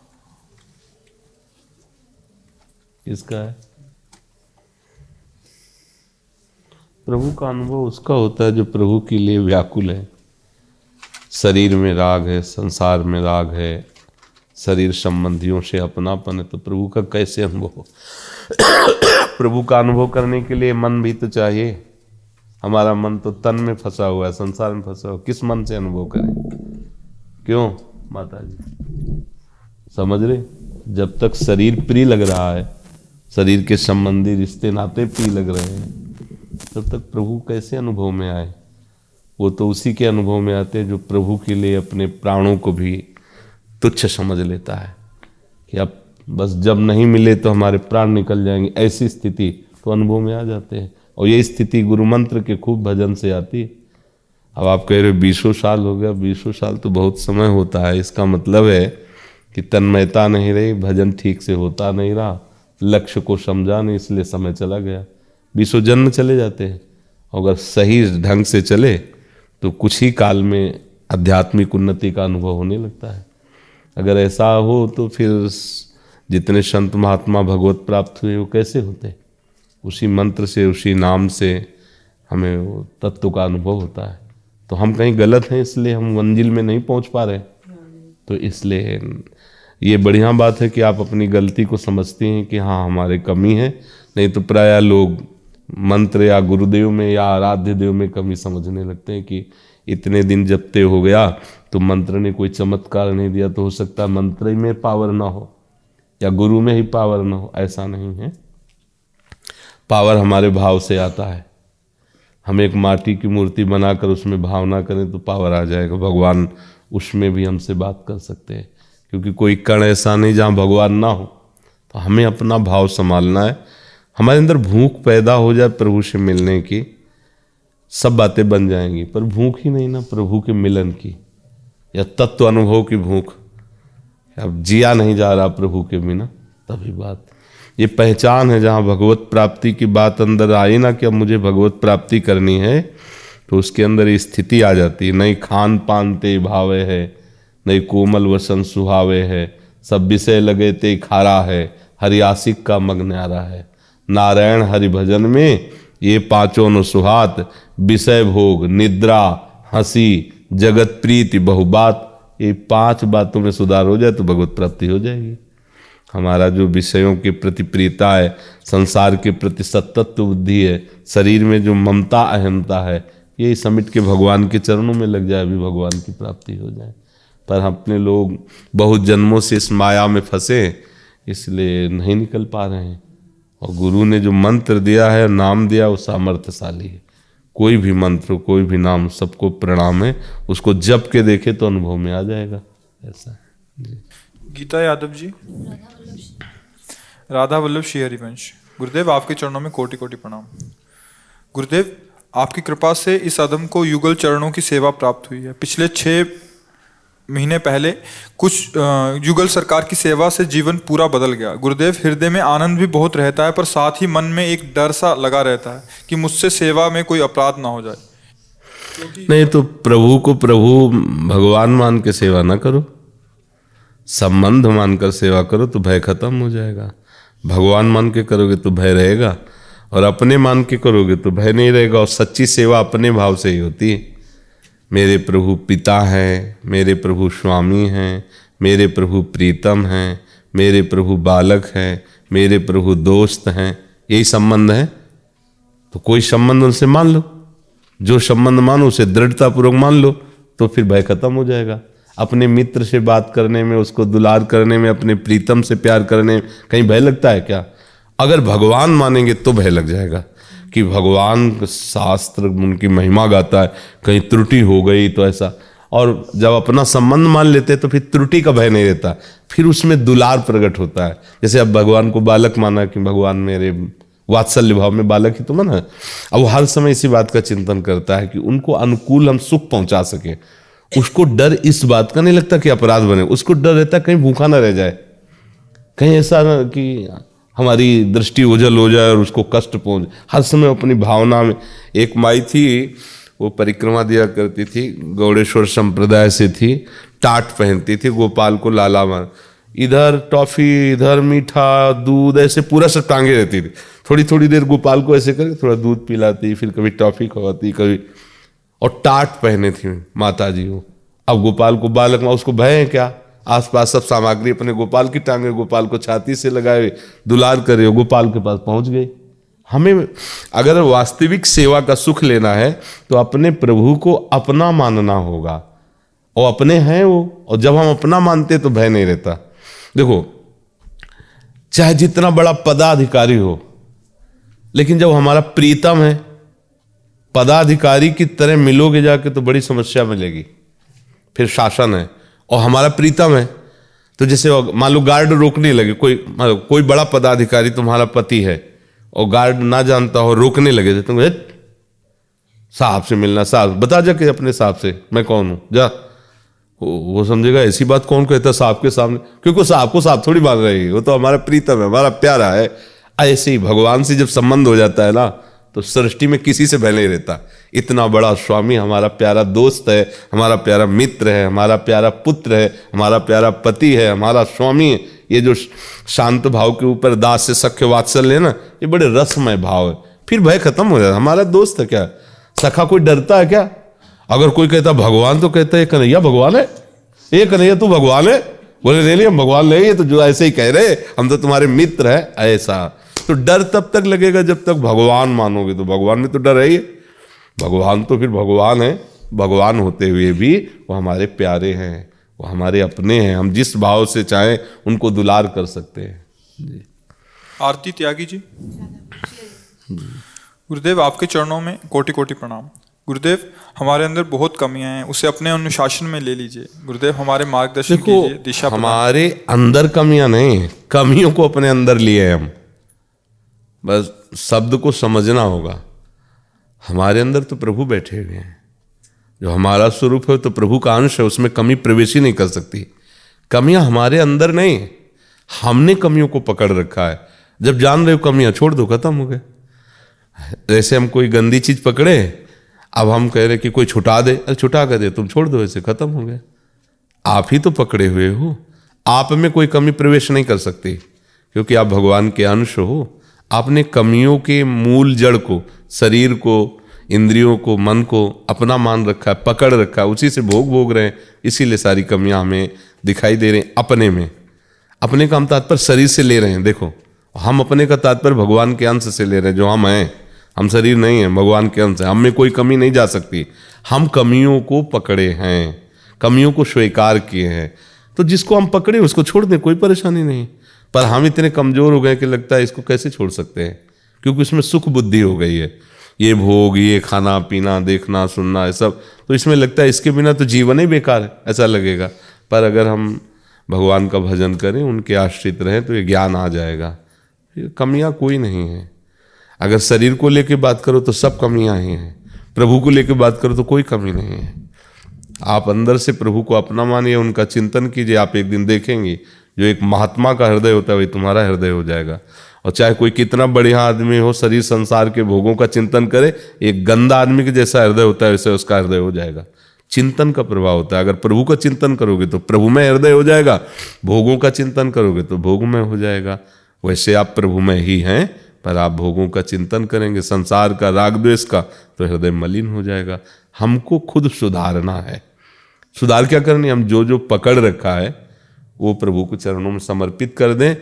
किसका है? प्रभु का अनुभव उसका होता है जो प्रभु के लिए व्याकुल है। शरीर में राग है, संसार में राग है, शरीर संबंधियों से अपनापन है, तो प्रभु का कैसे अनुभव हो? प्रभु का अनुभव करने के लिए मन भी तो चाहिए। हमारा मन तो तन में फंसा हुआ है, संसार में फंसा हुआ, किस मन से अनुभव करें? क्यों माता जी समझ रहे? जब तक शरीर प्रिय लग रहा है, शरीर के संबंधी रिश्ते नाते प्रिय लग रहे हैं, तब तक प्रभु कैसे अनुभव में आए? वो तो उसी के अनुभव में आते हैं जो प्रभु के लिए अपने प्राणों को भी तुच्छ समझ लेता है कि अब बस जब नहीं मिले तो हमारे प्राण निकल जाएंगे, ऐसी स्थिति तो अनुभव में आ जाते हैं। और ये स्थिति गुरु मंत्र के खूब भजन से आती है। अब आप कह रहे हो 20 साल हो गया, 20 साल तो बहुत समय होता है। इसका मतलब है कि तन्मयता नहीं रही, भजन ठीक से होता नहीं रहा, लक्ष्य को समझा नहीं, इसलिए समय चला गया। 20 जन्म चले जाते हैं। अगर सही ढंग से चले तो कुछ ही काल में आध्यात्मिक उन्नति का अनुभव होने लगता है। अगर ऐसा हो तो फिर जितने संत महात्मा भगवत प्राप्त हुए वो कैसे होते? उसी मंत्र से, उसी नाम से हमें वो तत्व का अनुभव होता है। तो हम कहीं गलत हैं, इसलिए हम मंजिल में नहीं पहुंच पा रहे। तो इसलिए ये बढ़िया बात है कि आप अपनी गलती को समझते हैं कि हाँ हमारे कमी है। नहीं तो प्रायः लोग मंत्र या गुरुदेव में या आराध्य देव में कमी समझने लगते हैं कि इतने दिन जपते हो गया तो मंत्र ने कोई चमत्कार नहीं दिया, तो हो सकता है मंत्र में पावर ना हो या गुरु में ही पावर ना हो। ऐसा नहीं है, पावर हमारे भाव से आता है। हम एक माटी की मूर्ति बनाकर उसमें भावना करें तो पावर आ जाएगा। भगवान उसमें भी हमसे बात कर सकते हैं, क्योंकि कोई कण ऐसा नहीं जहाँ भगवान ना हो। तो हमें अपना भाव संभालना है। हमारे अंदर भूख पैदा हो जाए प्रभु से मिलने की, सब बातें बन जाएंगी। पर भूख ही नहीं ना प्रभु के मिलन की या तत्व अनुभव की भूख। अब जिया नहीं जा रहा प्रभु के बिना, तभी बात। ये पहचान है जहाँ भगवत प्राप्ति की बात अंदर आई ना कि अब मुझे भगवत प्राप्ति करनी है, तो उसके अंदर ये स्थिति आ जाती है। नहीं खान पान ते भावे है, नहीं कोमल वसन सुहावे है, सब विषय लगे ते खारा है, हरियासिक का मग न्यारा है। नारायण हरि भजन में ये पांचों न सुहात, विषय भोग, निद्रा, हंसी, जगत प्रीति, बहुबात। ये 5 बातों में सुधार हो जाए तो भगवत प्राप्ति हो जाएगी। हमारा जो विषयों के प्रति प्रियता है, संसार के प्रति सतत्व बुद्धि है, शरीर में जो ममता अहमता है, ये समिट के भगवान के चरणों में लग जाए, भी भगवान की प्राप्ति हो जाए। पर अपने लोग बहुत जन्मों से इस माया में फंसे, इसलिए नहीं निकल पा रहे हैं। और गुरु ने जो मंत्र दिया है, नाम दिया, वो सामर्थ्यशाली है। कोई भी मंत्र, कोई भी नाम, सबको प्रणाम है। उसको जप के देखे तो अनुभव में आ जाएगा। ऐसा है जी। गीता यादव जी, राधा वल्लभ श्री हरिवंश। गुरुदेव आपके चरणों में कोटि कोटि प्रणाम। गुरुदेव आपकी कृपा से इस अधम को युगल चरणों की सेवा प्राप्त हुई है। पिछले 6 महीने पहले कुछ युगल सरकार की सेवा से जीवन पूरा बदल गया। गुरुदेव हृदय में आनंद भी बहुत रहता है, पर साथ ही मन में एक डर सा लगा रहता है कि मुझसे सेवा में कोई अपराध ना हो जाए। नहीं तो प्रभु को प्रभु भगवान मान के सेवा ना करो, संबंध मानकर सेवा करो तो भय खत्म हो जाएगा। भगवान मान के करोगे तो भय रहेगा, और अपने मान के करोगे तो भय नहीं रहेगा। और सच्ची सेवा अपने भाव से ही होती है। मेरे प्रभु पिता हैं, मेरे प्रभु स्वामी हैं, मेरे प्रभु प्रीतम हैं, मेरे प्रभु बालक हैं, मेरे प्रभु दोस्त हैं, यही संबंध है। तो कोई संबंध उनसे मान लो, जो संबंध मानो उसे दृढ़तापूर्वक मान लो, तो फिर भय खत्म हो जाएगा। अपने मित्र से बात करने में, उसको दुलार करने में, अपने प्रीतम से प्यार करने में कहीं भय लगता है क्या? अगर भगवान मानेंगे तो भय लग जाएगा कि भगवान शास्त्र उनकी महिमा गाता है, कहीं त्रुटि हो गई तो ऐसा। और जब अपना संबंध मान लेते हैं तो फिर त्रुटि का भय नहीं रहता, फिर उसमें दुलार प्रकट होता है। जैसे अब भगवान को बालक माना कि भगवान मेरे वात्सल्य भाव में बालक ही तो माना। अब वो हर समय इसी बात का चिंतन करता है कि उनको अनुकूल हम सुख पहुंचा सके। उसको डर इस बात का नहीं लगता कि अपराध बने, उसको डर रहता है कहीं भूखा ना रह जाए, कहीं ऐसा ना कि हमारी दृष्टि ओझल हो जाए और उसको कष्ट पहुंचे। हर समय अपनी भावना में। एक माई थी, वो परिक्रमा दिया करती थी, गौड़ेश्वर संप्रदाय से थी, टाट पहनती थी, गोपाल को लाला मार, इधर टॉफी, इधर मीठा, दूध, ऐसे पूरा सब टांगे रहती थी। थोड़ी थोड़ी देर गोपाल को ऐसे करके थोड़ा दूध पिलाती, फिर कभी टॉफी खवाती, कभी, और टाट पहने थी माता जी वो। अब गोपाल को बालक माँ, उसको भय है क्या? आसपास सब सामग्री अपने गोपाल की टांगे, गोपाल को छाती से लगाए, दुलार करे, गोपाल के पास पहुंच गए। हमें अगर वास्तविक सेवा का सुख लेना है तो अपने प्रभु को अपना मानना होगा, और अपने हैं वो, और जब हम अपना मानते तो भय नहीं रहता। देखो, चाहे जितना बड़ा पदाधिकारी हो, लेकिन जब हमारा प्रीतम है, पदाधिकारी की तरह मिलोगे जाके तो बड़ी समस्या मिलेगी। फिर शासन है और हमारा प्रीतम है, तो जैसे मान लो गार्ड रोकने लगे, कोई बड़ा पदाधिकारी तुम्हारा पति है और गार्ड ना जानता हो, रोकने लगे तो तुम साहब से मिलना, साहब बता जाके अपने साहब से मैं कौन हूं, जा। वो समझेगा ऐसी बात कौन कहता साहब के सामने, क्योंकि साहब को साहब थोड़ी मान रही है, वो तो हमारा प्रीतम है, हमारा प्यारा है। ऐसे ही भगवान से जब संबंध हो जाता है ना, तो सृष्टि में किसी से भय नहीं रहता। इतना बड़ा स्वामी हमारा प्यारा दोस्त है, हमारा प्यारा मित्र है, हमारा प्यारा पुत्र है, हमारा प्यारा पति है, हमारा स्वामी है। ये जो शांत भाव के ऊपर दास से सख्य वात्सल्य है ना, ये बड़े रसमय भाव है। फिर भय खत्म हो जाता। हमारा दोस्त है क्या? सखा कोई डरता है क्या? अगर कोई कहता भगवान, तो कहता है कन्हैया भगवान है, ये कन्हैया तू भगवान है, बोले नहीं हम भगवान नहीं, ये तो जो ऐसे ही कह रहे, हम तो तुम्हारे मित्र है, ऐसा। तो डर तब तक लगेगा जब तक भगवान मानोगे, तो भगवान में तो डर है ही। भगवान तो फिर भगवान है, भगवान होते हुए भी वो हमारे प्यारे हैं, वो हमारे अपने हैं, हम जिस भाव से चाहें उनको दुलार कर सकते हैं जी। आरती त्यागी जी। गुरुदेव, आपके चरणों में कोटि कोटि प्रणाम। गुरुदेव, हमारे अंदर बहुत कमियां हैं, उसे अपने अनुशासन में ले लीजिए। गुरुदेव, हमारे मार्गदर्शन कीजिए, दिशा प्रदान। हमारे अंदर कमियां नहीं, कमियों को अपने अंदर लिए हम, बस शब्द को समझना होगा। हमारे अंदर तो प्रभु बैठे हुए हैं, जो हमारा स्वरूप है तो प्रभु का अंश है, उसमें कमी प्रवेश ही नहीं कर सकती। कमियां हमारे अंदर नहीं, हमने कमियों को पकड़ रखा है। जब जान रहे हो कमियां, छोड़ दो, खत्म हो गए। जैसे हम कोई गंदी चीज पकड़े, अब हम कह रहे कि कोई छुटा दे, अरे छुटा कर दे, तुम छोड़ दो, ऐसे खत्म हो गए। आप ही तो पकड़े हुए हो, आप में कोई कमी प्रवेश नहीं कर सकती, क्योंकि आप भगवान के अंश हो। आपने कमियों के मूल जड़ को, शरीर को, इंद्रियों को, मन को अपना मान रखा है, पकड़ रखा है, उसी से भोग रहे हैं। इसीलिए सारी कमियां हमें दिखाई दे रही हैं अपने में। अपने का हम तात्पर्य शरीर से ले रहे हैं। देखो, हम अपने का तात्पर्य भगवान के अंश से ले रहे हैं, जो हम हैं। हम शरीर नहीं है, भगवान के अंश है, हम में कोई कमी नहीं जा सकती। हम कमियों को पकड़े हैं, कमियों को स्वीकार किए हैं, तो जिसको हम पकड़े उसको छोड़ दें, कोई परेशानी नहीं। पर हम इतने कमजोर हो गए कि लगता है इसको कैसे छोड़ सकते हैं, क्योंकि उसमें सुख बुद्धि हो गई है। ये भोग, ये खाना पीना, देखना सुनना, ये सब, तो इसमें लगता है इसके बिना तो जीवन ही बेकार है, ऐसा लगेगा। पर अगर हम भगवान का भजन करें, उनके आश्रित रहें, तो ये ज्ञान आ जाएगा। कमियां कोई नहीं है। अगर शरीर को लेके बात करो तो सब कमियां ही हैं, प्रभु को लेके बात करो तो कोई कमी नहीं है। आप अंदर से प्रभु को अपना मानिए, उनका चिंतन कीजिए। आप एक दिन देखेंगे जो एक महात्मा का हृदय होता है वही तुम्हारा हृदय हो जाएगा। और चाहे कोई कितना बढ़िया आदमी हो, शरीर संसार के भोगों का चिंतन करे, एक गंदा आदमी के जैसा हृदय होता है, वैसे उसका हृदय हो जाएगा। चिंतन का प्रभाव होता है। अगर प्रभु का चिंतन करोगे तो प्रभु में हृदय हो जाएगा, भोगों का चिंतन करोगे तो भोग में हो जाएगा। वैसे आप प्रभु में ही हैं, पर आप भोगों का चिंतन करेंगे, संसार का, राग द्वेष का, तो हृदय मलिन हो जाएगा। हमको खुद सुधारना है। सुधार क्या करनी? हम जो जो पकड़ रखा है वो प्रभु के चरणों में समर्पित कर दें।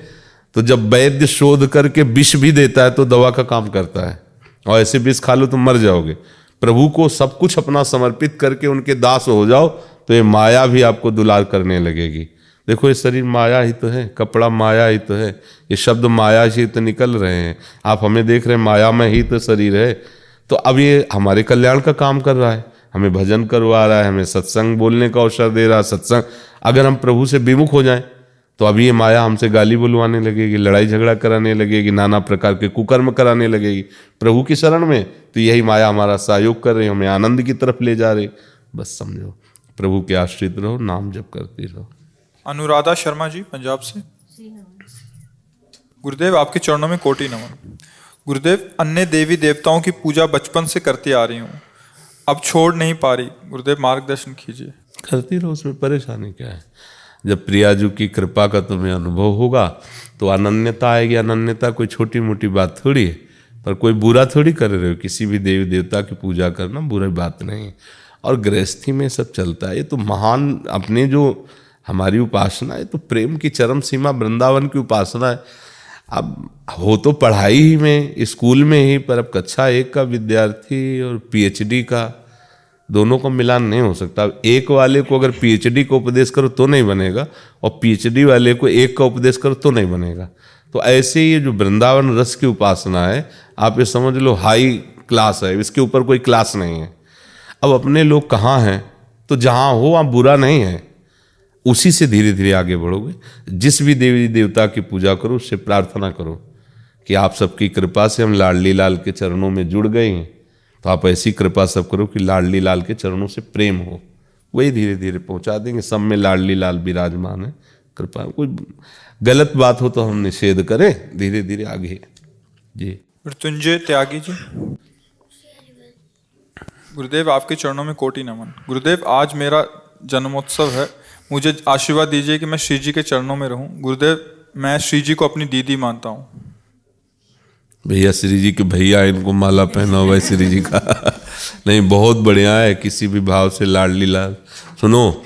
तो जब वैद्य शोध करके विष भी देता है तो दवा का काम करता है, और ऐसे विष खा लो तो मर जाओगे। प्रभु को सब कुछ अपना समर्पित करके उनके दास हो जाओ, तो ये माया भी आपको दुलार करने लगेगी। देखो, ये शरीर माया ही तो है, कपड़ा माया ही तो है, ये शब्द माया ही तो निकल रहे हैं। आप हमें देख रहे हैं, माया में ही तो शरीर है। तो अब ये हमारे कल्याण का काम कर रहा है, हमें भजन करवा रहा है, हमें सत्संग बोलने का अवसर दे रहा है। सत्संग, अगर हम प्रभु से विमुख हो जाएं तो अभी ये माया हमसे गाली बुलवाने लगेगी, लड़ाई झगड़ा कराने लगेगी, नाना प्रकार के कुकर्म कराने लगेगी। प्रभु की शरण में तो यही माया हमारा सहयोग कर रही, हमें आनंद की तरफ ले जा रही। बस समझो, प्रभु के आश्रित रहो, नाम जप करती रहो। अनुराधा शर्मा जी, पंजाब से। गुरुदेव आपके चरणों में कोटि नमन। गुरुदेव अन्य देवी देवताओं की पूजा बचपन से करती आ रही हूँ, अब छोड़ नहीं पा रही, गुरुदेव मार्गदर्शन कीजिए। करती रहो, उसमें परेशानी क्या है। जब प्रियाजू की कृपा का तुम्हें अनुभव होगा तो अनन्यता आएगी। अनन्यता कोई छोटी मोटी बात थोड़ी है, पर कोई बुरा थोड़ी कर रहे हो। किसी भी देवी देवता की पूजा करना बुरी बात नहीं है। और गृहस्थी में सब चलता है। ये तो महान अपने जो हमारी उपासना है तो प्रेम की चरम सीमा वृंदावन की उपासना है। अब हो तो पढ़ाई ही में, स्कूल में ही, पर अब कक्षा 1 का विद्यार्थी और PhD का दोनों का मिलान नहीं हो सकता। अब एक वाले को अगर PhD का उपदेश करो तो नहीं बनेगा, और PhD वाले को 1 का उपदेश करो तो नहीं बनेगा। तो ऐसे ही जो वृंदावन रस की उपासना है, आप ये समझ लो हाई क्लास है, इसके ऊपर कोई क्लास नहीं है। अब अपने लोग कहाँ हैं, तो जहाँ हो वहाँ बुरा नहीं है, उसी से धीरे धीरे आगे बढ़ोगे। जिस भी देवी देवता की पूजा करो उससे प्रार्थना करो कि आप सबकी कृपा से हम लाडली लाल के चरणों में जुड़ गए हैं, तो आप ऐसी कृपा सब करो कि लाडली लाल के चरणों से प्रेम हो, वही धीरे धीरे पहुंचा देंगे। सब में लाडली लाल विराजमान है। कृपा, कोई गलत बात हो तो हम निषेध करें, धीरे धीरे आगे। जी मृत्युंजय त्यागी जी। गुरुदेव आपके चरणों में कोटि नमन। गुरुदेव आज मेरा जन्मोत्सव है, मुझे आशीर्वाद दीजिए कि मैं श्री जी के चरणों में रहूं। गुरुदेव मैं श्री जी को अपनी दीदी मानता हूं। भैया श्री जी के भैया, इनको माला पहनाओ भाई श्री जी का। नहीं, बहुत बढ़िया है। किसी भी भाव से लाडली लाल। सुनो,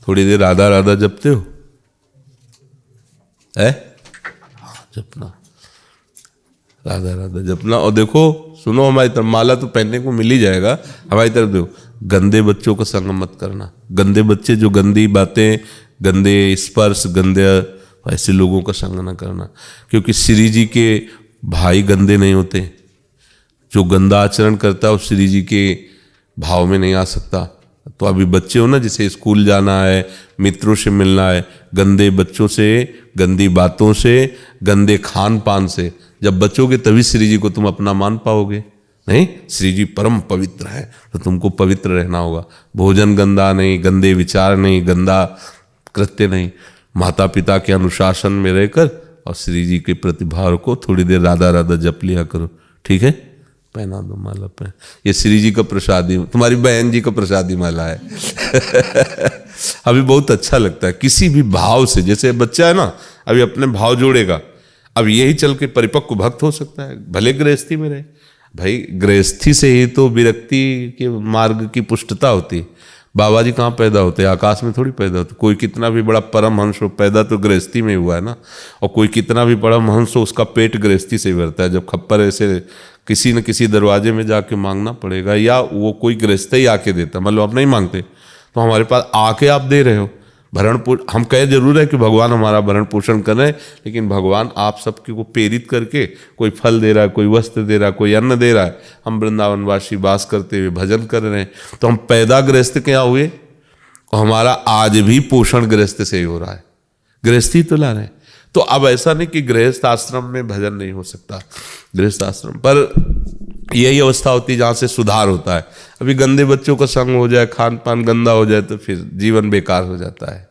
थोड़ी देर राधा राधा जपते हो है? जपना, राधा राधा जपना। और देखो सुनो, हमारी तरफ माला तो पहनने को मिल ही जाएगा। हमारी तरफ देखो, गंदे बच्चों का संग मत करना। गंदे बच्चे जो गंदी बातें, गंदे स्पर्श, गंदे, ऐसे लोगों का संग न करना। क्योंकि श्री जी के भाई गंदे नहीं होते। जो गंदा आचरण करता है वो श्री जी के भाव में नहीं आ सकता। तो अभी बच्चे हो ना, जिसे स्कूल जाना है, मित्रों से मिलना है, गंदे बच्चों से, गंदी बातों से, गंदे खान पान से जब बचोगे तभी श्री जी को तुम अपना मान पाओगे। नहीं, श्री जी परम पवित्र है, तो तुमको पवित्र रहना होगा। भोजन गंदा नहीं, गंदे विचार नहीं, गंदा कृत्य नहीं। माता पिता के अनुशासन में रहकर और श्री जी के प्रतिभाव को थोड़ी देर राधा राधा जप लिया करो। ठीक है, पहना दो माला पे। ये श्री जी का प्रसादी, तुम्हारी बहन जी का प्रसादी माला है। अभी बहुत अच्छा लगता है किसी भी भाव से। जैसे बच्चा है ना, अभी अपने भाव जोड़ेगा, अब यही चल के परिपक्व भक्त हो सकता है, भले गृहस्थी में रहे। भाई गृहस्थी से ही तो विरक्ति के मार्ग की पुष्टता होती है। बाबा जी कहाँ पैदा होते हैं? आकाश में थोड़ी पैदा होते। कोई कितना भी बड़ा परमहंस हो, पैदा तो गृहस्थी में हुआ है ना। और कोई कितना भी परमहंस हो, उसका पेट गृहस्थी से ही भरता है। जब खप्पर ऐसे किसी न किसी दरवाजे में जाके मांगना पड़ेगा, या वो कोई गृहस्थ ही आके देता, मतलब आप नहीं मांगते तो हमारे पास आके आप दे रहे हो। भरण पोषण हम कहे जरूर है कि भगवान हमारा भरण पोषण कर रहे हैं, लेकिन भगवान आप सबके को प्रेरित करके कोई फल दे रहा है, कोई वस्त्र दे रहा है, कोई अन्न दे रहा है। हम वृंदावनवासी वास करते हुए भजन कर रहे हैं, तो हम पैदा गृहस्थ क्या हुए, और हमारा आज भी पोषण गृहस्थ से ही हो रहा है। गृहस्थी तो ला रहे हैं। तो अब ऐसा नहीं कि गृहस्थ आश्रम में भजन नहीं हो सकता। गृहस्थ आश्रम पर यही अवस्था होती है जहाँ से सुधार होता है। अभी गंदे बच्चों का संग हो जाए, खान पान गंदा हो जाए, तो फिर जीवन बेकार हो जाता है।